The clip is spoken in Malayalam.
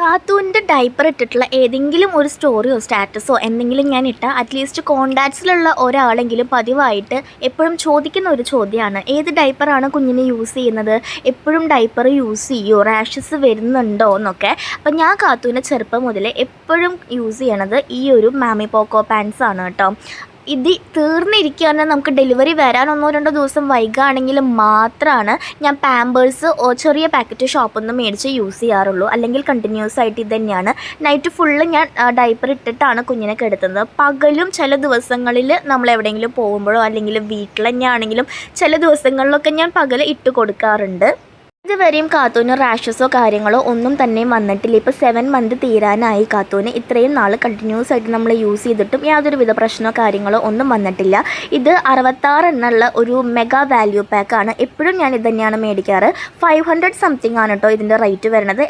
കാത്തൂൻ്റെ ഡയപ്പർ ഇട്ടിട്ടുള്ള ഏതെങ്കിലും ഒരു സ്റ്റോറിയോ സ്റ്റാറ്റസോ എന്തെങ്കിലും ഞാൻ ഇട്ടാൽ അറ്റ്ലീസ്റ്റ് കോണ്ടാക്ട്സിലുള്ള ഒരാളെങ്കിലും പതിവായിട്ട് എപ്പോഴും ചോദിക്കുന്ന ഒരു ചോദ്യമാണ്, ഏത് ഡയപ്പറാണ് കുഞ്ഞിന് യൂസ് ചെയ്യുന്നത്, എപ്പോഴും ഡയപ്പർ യൂസ് ചെയ്യുമോ, റാഷസ് വരുന്നുണ്ടോ എന്നൊക്കെ. അപ്പം ഞാൻ കാത്തൂനെ ചെറുപ്പം മുതലേ എപ്പോഴും യൂസ് ചെയ്യണത് ഈ ഒരു മാമി പോക്കോ പാൻസ് ആണ് കേട്ടോ. ഇത് തീർന്നിരിക്കുകയാണ്, നമുക്ക് ഡെലിവറി വരാൻ 1-2 ദിവസം വൈകുകയാണെങ്കിൽ മാത്രമാണ് ഞാൻ പാമ്പേഴ്സ് ചെറിയ പാക്കറ്റ് ഷോപ്പിൽ നിന്ന് മേടിച്ച് യൂസ് ചെയ്യാറുള്ളൂ. അല്ലെങ്കിൽ കണ്ടിന്യൂസ് ആയിട്ട് ഇത് തന്നെയാണ്. നൈറ്റ് ഫുള്ള് ഞാൻ ഡയപ്പർ ഇട്ടിട്ടാണ് കുഞ്ഞിനെ കിടത്തുന്നത്. പകലും ചില ദിവസങ്ങളിൽ നമ്മൾ എവിടെയെങ്കിലും പോകുമ്പോഴോ അല്ലെങ്കിൽ വീട്ടിൽ തന്നെയാണെങ്കിലും ചില ദിവസങ്ങളിലൊക്കെ ഞാൻ പകൽ ഇട്ട് കൊടുക്കാറുണ്ട്. ഇതുവരെയും കാത്തൂന് റാഷസോ കാര്യങ്ങളോ ഒന്നും തന്നെ വന്നിട്ടില്ല. ഇപ്പോൾ 7 മന്ത് തീരാനായി കാത്തൂന്. ഇത്രയും നാൾ കണ്ടിന്യൂസ് ആയിട്ട് നമ്മൾ യൂസ് ചെയ്തിട്ടും യാതൊരുവിധ പ്രശ്നമോ കാര്യങ്ങളോ ഒന്നും വന്നിട്ടില്ല. ഇത് 66 എന്നുള്ള ഒരു മെഗാ വാല്യൂ പാക്കാണ്. എപ്പോഴും ഞാൻ ഇത് തന്നെയാണ് മേടിക്കാറ്. 500 സംതിങ് ആണ് കേട്ടോ ഇതിൻ്റെ റേറ്റ് വരുന്നത്.